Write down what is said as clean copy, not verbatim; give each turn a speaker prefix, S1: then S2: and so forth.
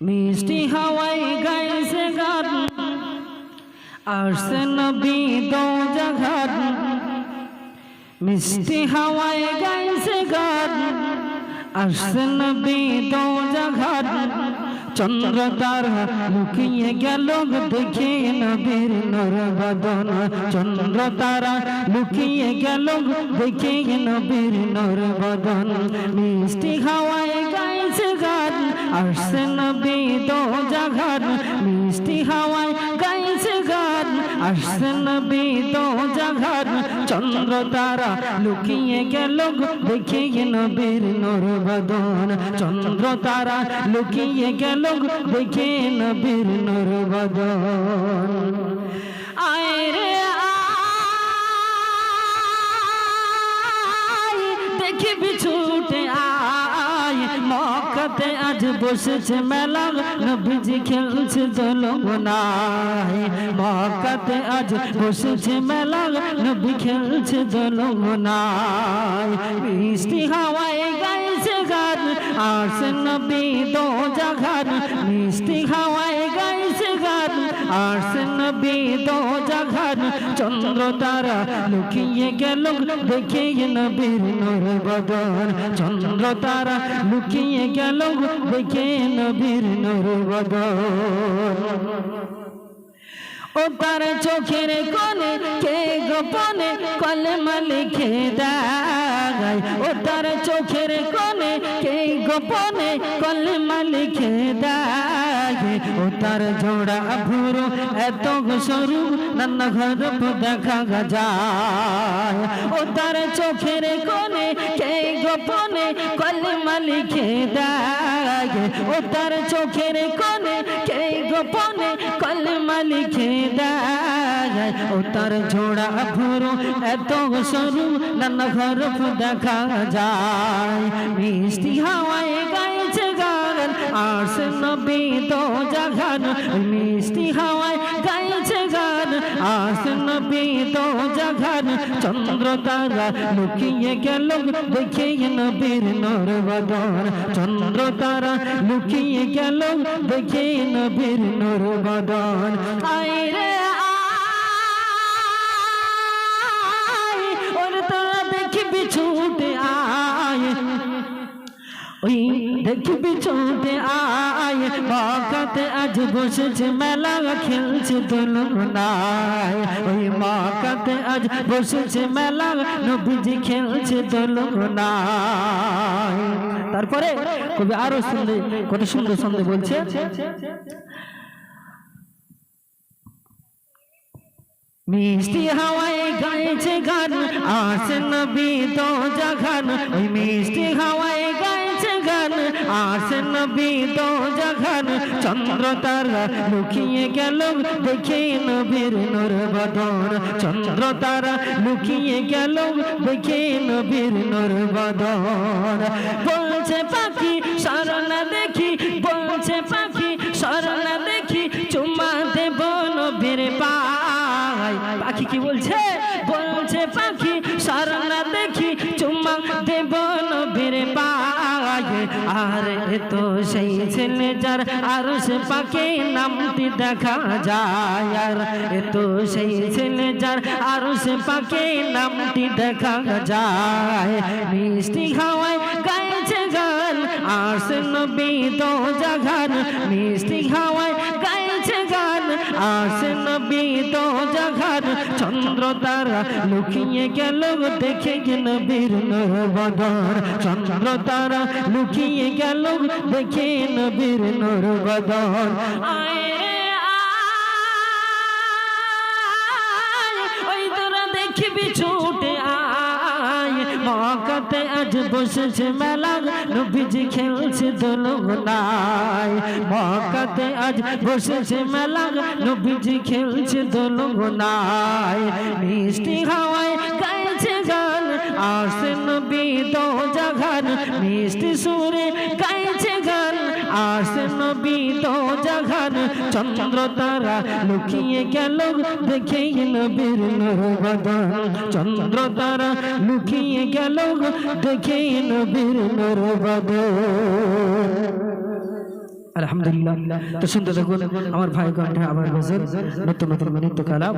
S1: মিষ্টি হাওয়ায় গাইছে গান, আসছে নবী দো জাহান। মিষ্টি হাওয়ায় গাইছে গান, আসছে নবী দো জাহান। চন্দ্র তারা লুকিয়ে গেল দেখে নবীর নূর বদন। চন্দ্র তারা লুকিয়ে গেল দেখে নবীর নূর বদন। মিষ্টি হাওয়ায় গাইছে গান, আসছে নবী দো জাহান। মিষ্টি হাওয়ায় গাইছে গান, আসছে নবী দো জাহান। চন্দ্র তারা লুকিয়ে গেল দেখে নবীর নূর বদন। চন্দ্র তারা লুকিয়ে গেল দেখে নবীর নূর বদন। আয় রে আয়, দেখবি ছুটে আয়, মক্কাতে আজ বসেছে মেলা, নবীজি খেলছে দোলনায়। মক্কাতে আজ বসেছে মেলা, নবী খেলছে দোলনায়। মিষ্টি হাওয়ায় গাইছে গান, আসছে নবী দো জাহান। মিষ্টি হাওয়ায় গাইছে গান, আসছে নবী দো জাহান। চন্দ্র তারা লুকিয়ে গেল দেখে নবীর নূর বদন। চন্দ্র তারা লুকিয়ে গেল দেখে নবীর নূর বদন। ও তার চোখের কোণে কে গোপনে কলমা লিখে দেয়। ও তার চোখের কোণে কে গোপনে কলমা লিখে দেয়। ও তার জোড়া ভুরু এত সরু নানা ঘর দেখা যায়। ও তার চোখের কোণে কে গোপনে কলমা লিখে দেয়। ও তার চোখের কোণে কে গোপনে কলমা লিখে দেয়। ও তার জোড়া ভুরু এত সরু নানা ঘর দেখা যায়। মিষ্টি হাওয়ায় গাইছে গান, আসছে নবী দো জাহান। মিষ্টি হাওয়ায় গাইছে গান, আসছে নবী দো জাহান। চন্দ্র তারা লুকিয়ে গেল দেখে নবীর নূর বদন। চন্দ্র তারা লুকিয়ে গেল দেখে নবীর নূর বদন। আয় রে আয়, ওর তারা দেখবি ছুটে আয়, ওই দেখবি ছুটে আয়। মক্কাতে আজ বসেছে মেলা, খেলছে দোলনায়। ওই মক্কাতে আজ বসেছে মেলা, নবীজি খেলছে দোলনায়। তারপরে কবি আরো সুন্দর কত সুন্দর সুন্দর বলছে। মিষ্টি হাওয়ায় গাইছে গান, আসছে নবী দো জাহান। ওই মিষ্টি হাওয়ায় গাইছে গান, আসছে নবী দো জাহান। চন্দ্র তারা লুকিয়ে গেল দেখে নবীর নূর বদন। চন্দ্র তারা লুকিয়ে গেল দেখে নবীর নূর বদন। বলছে পাখি শরণা দেখি, বলছে পাখি শরণা দেখি, চুমা দেব নবীর পায়। পাখি কি বলছে? বলছে পাখি শরণা দেখি, চুমা দেব নবীর পায়। আর তো সেই ছেলে যার আরশ পাকে নামটি দেখা যায়। আর তো সেই ছেলে যার আরশ পাকে নামটি দেখা যায়। মিষ্টি হাওয়ায় গাইছে গান, আসছে নবী দো জাহান। মিষ্টি হাওয়ায় গাইছে গান, আসছে নবী দো জাহান। চন্দ্র তারা লুকিয়ে গেল দেখে নবীর নূর বদন। চন্দ্র তারা লুকিয়ে গেল দেখে নবীর নূর বদন। আয় রে আয়, ওই তোরা দেখবি ছুটে আয়। মক্কাতে আজ বসেছে মেলা, নবীজি খেলছে দোলনায়। মক্কাতে আজ বসেছে মেলা, নবীজি খেলছে দোলনায়। মিষ্টি হাওয়ায় গাইছে গান, আসছে নবী দো জাহান। মিষ্টি সুরে গাইছে গান, আসছে নবী দো জাহান। চন্দ্র তারা লুকিয়ে গেল দেখে নবীর নূর বদন। চন্দ্র তারা লুকিয়ে গেল দেখে নবীর নূর বদন। আলহামদুলিল্লাহ। তো শুনতে থাকুন আমার ভাই কণ্ঠে আবার গজল, নতুন নতুন নৃত্য কালাম।